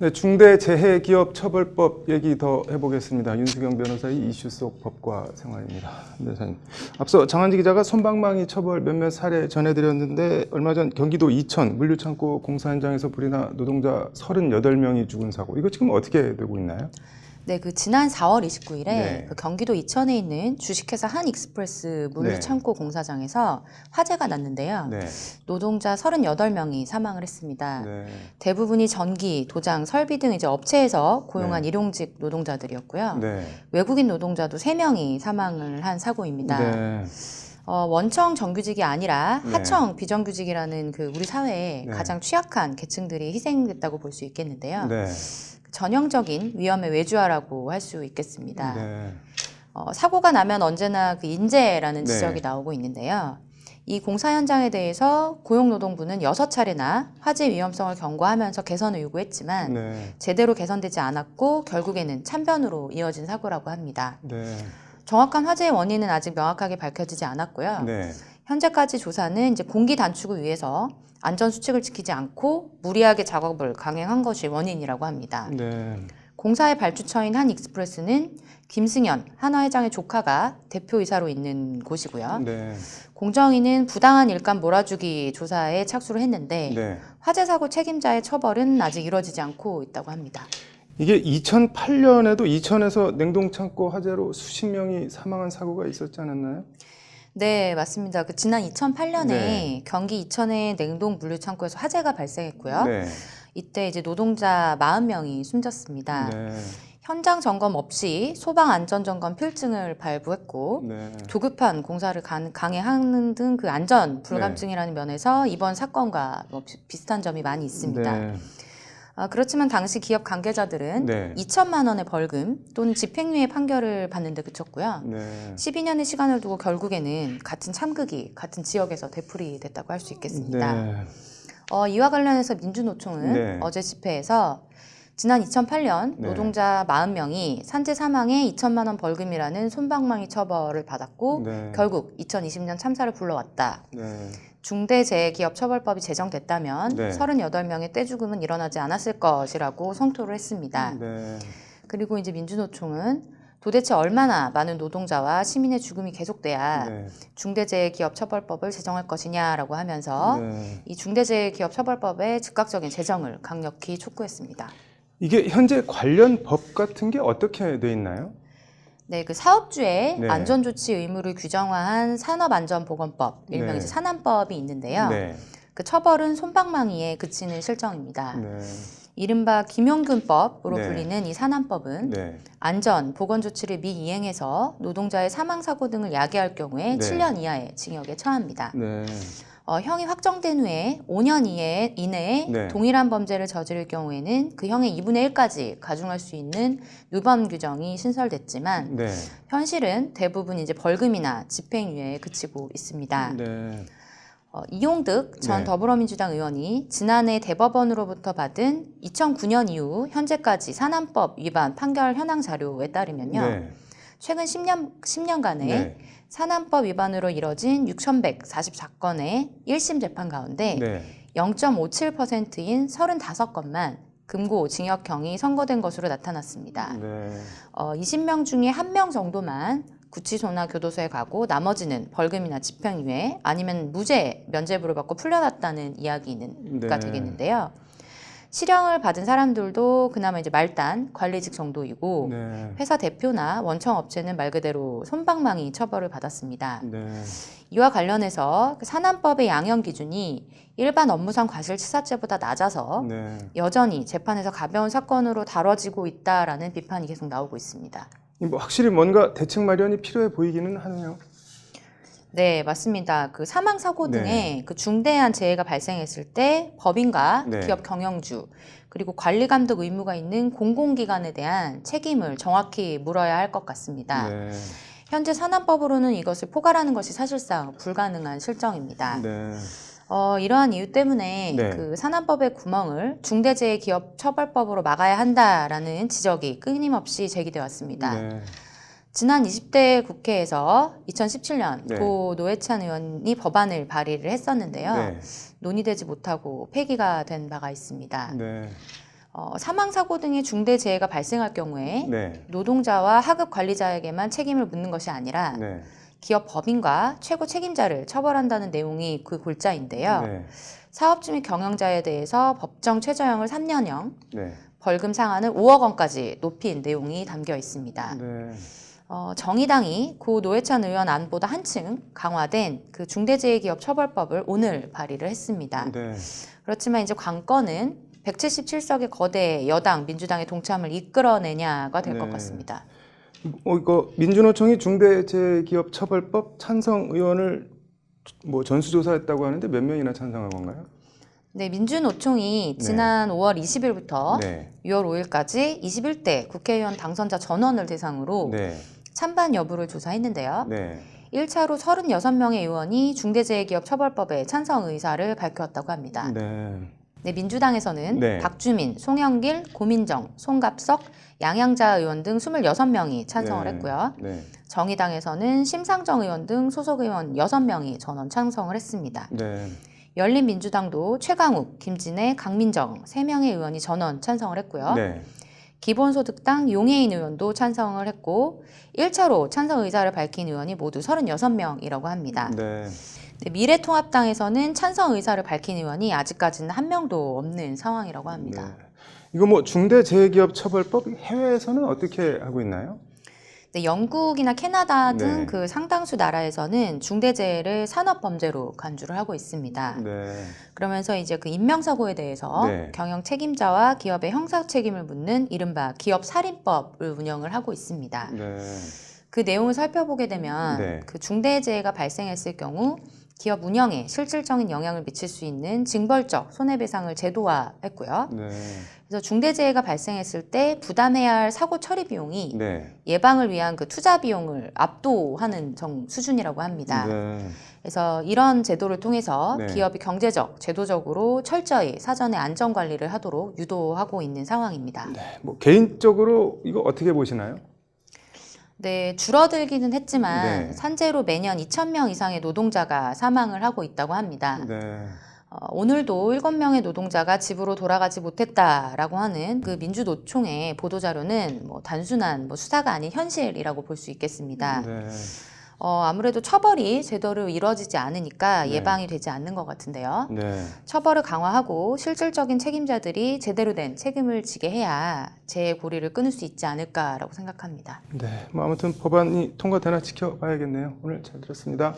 네, 중대재해기업처벌법 얘기 더 해보겠습니다. 윤수경 변호사의 이슈 속 법과 생활입니다. 변호사님, 앞서 장한지 기자가 솜방망이 처벌 몇몇 사례 전해드렸는데 얼마 전 경기도 이천 물류창고 공사 현장에서 불이 나 노동자 38명이 죽은 사고, 이거 지금 어떻게 되고 있나요? 네, 지난 4월 29일에 네. 경기도 이천에 있는 주식회사 한익스프레스 물류창고 공사장에서 화재가 났는데요. 네. 노동자 38명이 사망을 했습니다. 네. 대부분이 전기, 도장, 설비 등 이제 업체에서 고용한 네. 일용직 노동자들이었고요. 네. 외국인 노동자도 3명이 사망을 한 사고입니다. 네. 원청 정규직이 아니라 네. 하청 비정규직이라는 우리 사회의 네. 가장 취약한 계층들이 희생됐다고 볼 수 있겠는데요. 네. 전형적인 위험의 외주화라고 할 수 있겠습니다. 네. 사고가 나면 언제나 인재라는 네. 지적이 나오고 있는데요. 이 공사 현장에 대해서 고용노동부는 6차례나 화재 위험성을 경고하면서 개선을 요구했지만 네. 제대로 개선되지 않았고 결국에는 참변으로 이어진 사고라고 합니다. 네. 정확한 화재의 원인은 아직 명확하게 밝혀지지 않았고요. 네. 현재까지 조사는 이제 공기 단축을 위해서 안전 수칙을 지키지 않고 무리하게 작업을 강행한 것이 원인이라고 합니다. 네. 공사의 발주처인 한익스프레스는 김승현 한화회장의 조카가 대표이사로 있는 곳이고요. 네. 공정위는 부당한 일감 몰아주기 조사에 착수를 했는데 네. 화재 사고 책임자의 처벌은 아직 이루어지지 않고 있다고 합니다. 이게 2008년에도 이천에서 냉동창고 화재로 수십 명이 사망한 사고가 있었지 않았나요? 네, 맞습니다. 지난 2008년에 네. 경기 이천의 냉동 물류창고에서 화재가 발생했고요. 네. 이때 이제 노동자 40명이 숨졌습니다. 네. 현장 점검 없이 소방 안전 점검 필증을 발부했고 네. 조급한 공사를 강행하는 등 안전 불감증이라는 면에서 이번 사건과 비슷한 점이 많이 있습니다. 네. 그렇지만 당시 기업 관계자들은 네. 2천만 원의 벌금 또는 집행유예 판결을 받는 데 그쳤고요. 네. 12년의 시간을 두고 결국에는 같은 참극이 같은 지역에서 되풀이됐다고 할 수 있겠습니다. 네. 이와 관련해서 민주노총은 네. 어제 집회에서 지난 2008년 네. 노동자 40명이 산재 사망에 2천만 원 벌금이라는 솜방망이 처벌을 받았고 네. 결국 2020년 참사를 불러왔다. 네. 중대재해기업처벌법이 제정됐다면 네. 38명의 떼죽음은 일어나지 않았을 것이라고 성토를 했습니다. 네. 그리고 이제 민주노총은 도대체 얼마나 많은 노동자와 시민의 죽음이 계속돼야 네. 중대재해기업처벌법을 제정할 것이냐라고 하면서 네. 이 중대재해기업처벌법의 즉각적인 제정을 강력히 촉구했습니다. 이게 현재 관련 법 같은 게 어떻게 돼 있나요? 네, 사업주의 네. 안전조치 의무를 규정화한 산업안전보건법, 일명 네. 이제 산안법이 있는데요. 네. 처벌은 솜방망이에 그치는 실정입니다. 네. 이른바 김용균법으로 네. 불리는 이 산안법은 네. 안전, 보건조치를 미이행해서 노동자의 사망사고 등을 야기할 경우에 네. 7년 이하의 징역에 처합니다. 네. 형이 확정된 후에 5년 이내에 네. 동일한 범죄를 저지를 경우에는 그 형의 2분의 1까지 가중할 수 있는 누범 규정이 신설됐지만 네. 현실은 대부분 이제 벌금이나 집행유예에 그치고 있습니다. 네. 이용득 전 네. 더불어민주당 의원이 지난해 대법원으로부터 받은 2009년 이후 현재까지 산안법 위반 판결 현황 자료에 따르면요. 네. 최근 10년간에 네. 산안법 위반으로 이뤄진 6,144건의 1심 재판 가운데 네. 0.57%인 35건만 금고 징역형이 선고된 것으로 나타났습니다. 네. 20명 중에 1명 정도만 구치소나 교도소에 가고 나머지는 벌금이나 집행유예 아니면 무죄 면죄부를 받고 풀려났다는 이야기가 네. 되겠는데요. 실형을 받은 사람들도 그나마 이제 말단, 관리직 정도이고 네. 회사 대표나 원청 업체는 말 그대로 솜방망이 처벌을 받았습니다. 네. 이와 관련해서 산안법의 양형 기준이 일반 업무상 과실치사죄보다 낮아서 네. 여전히 재판에서 가벼운 사건으로 다뤄지고 있다라는 비판이 계속 나오고 있습니다. 확실히 뭔가 대책 마련이 필요해 보이기는 하네요. 네, 맞습니다. 사망 사고 네. 등의 중대한 재해가 발생했을 때 법인과 네. 기업 경영주 그리고 관리 감독 의무가 있는 공공기관에 대한 책임을 정확히 물어야 할 것 같습니다. 네. 현재 산안법으로는 이것을 포괄하는 것이 사실상 불가능한 실정입니다. 네. 이러한 이유 때문에 네. 산안법의 구멍을 중대재해기업처벌법으로 막아야 한다라는 지적이 끊임없이 제기되어 왔습니다. 네. 지난 20대 국회에서 2017년 네. 도 노회찬 의원이 법안을 발의를 했었는데요. 네. 논의되지 못하고 폐기가 된 바가 있습니다. 네. 사망, 사고 등의 중대 재해가 발생할 경우에 네. 노동자와 하급 관리자에게만 책임을 묻는 것이 아니라 네. 기업 법인과 최고 책임자를 처벌한다는 내용이 그 골자인데요. 네. 사업주 및 경영자에 대해서 법정 최저형을 3년형, 네. 벌금 상한을 5억 원까지 높인 내용이 담겨 있습니다. 네. 정의당이 고 노회찬 의원 안보다 한층 강화된 그 중대재해기업처벌법을 오늘 발의를 했습니다. 네. 그렇지만 이제 관건은 177석의 거대 여당 민주당의 동참을 이끌어내냐가 될 것 네. 같습니다. 이거 민주노총이 중대재해기업처벌법 찬성 의원을 뭐 전수조사했다고 하는데 몇 명이나 찬성한 건가요? 네, 민주노총이 네. 지난 5월 20일부터 네. 6월 5일까지 21대 국회의원 당선자 전원을 대상으로 네. 찬반 여부를 조사했는데요. 네. 1차로 36명의 의원이 중대재해기업처벌법에 찬성 의사를 밝혔다고 합니다. 네. 네, 민주당에서는 네. 박주민, 송영길, 고민정, 송갑석, 양양자 의원 등 26명이 찬성을 네. 했고요. 네. 정의당에서는 심상정 의원 등 소속 의원 6명이 전원 찬성을 했습니다. 네. 열린민주당도 최강욱, 김진애, 강민정 3명의 의원이 전원 찬성을 했고요. 네. 기본소득당 용해인 의원도 찬성을 했고 1차로 찬성 의사를 밝힌 의원이 모두 36명이라고 합니다. 네. 네, 미래통합당에서는 찬성 의사를 밝힌 의원이 아직까지는 한 명도 없는 상황이라고 합니다. 네. 이거 뭐 중대재해기업처벌법 해외에서는 어떻게 하고 있나요? 네, 영국이나 캐나다 등 네. 그 상당수 나라에서는 중대재해를 산업범죄로 간주를 하고 있습니다. 네. 그러면서 이제 그 인명사고에 대해서 네. 경영 책임자와 기업의 형사 책임을 묻는 이른바 기업살인법을 운영을 하고 있습니다. 네. 그 내용을 살펴보게 되면 네. 그 중대재해가 발생했을 경우 기업 운영에 실질적인 영향을 미칠 수 있는 징벌적 손해배상을 제도화했고요. 네. 그래서 중대재해가 발생했을 때 부담해야 할 사고 처리 비용이 네. 예방을 위한 그 투자 비용을 압도하는 수준이라고 합니다. 네. 그래서 이런 제도를 통해서 네. 기업이 경제적, 제도적으로 철저히 사전에 안전 관리를 하도록 유도하고 있는 상황입니다. 뭐 개인적으로 이거 어떻게 보시나요? 네, 줄어들기는 했지만 네. 산재로 매년 2,000명 이상의 노동자가 사망을 하고 있다고 합니다. 네. 오늘도 7명의 노동자가 집으로 돌아가지 못했다라고 하는 그 민주노총의 보도자료는 뭐 단순한 수사가 아닌 현실이라고 볼 수 있겠습니다. 네. 아무래도 처벌이 제대로 이루어지지 않으니까 네. 예방이 되지 않는 것 같은데요. 네. 처벌을 강화하고 실질적인 책임자들이 제대로 된 책임을 지게 해야 재해 고리를 끊을 수 있지 않을까라고 생각합니다. 네. 뭐 아무튼 법안이 통과되나 지켜봐야겠네요. 오늘 잘 들었습니다.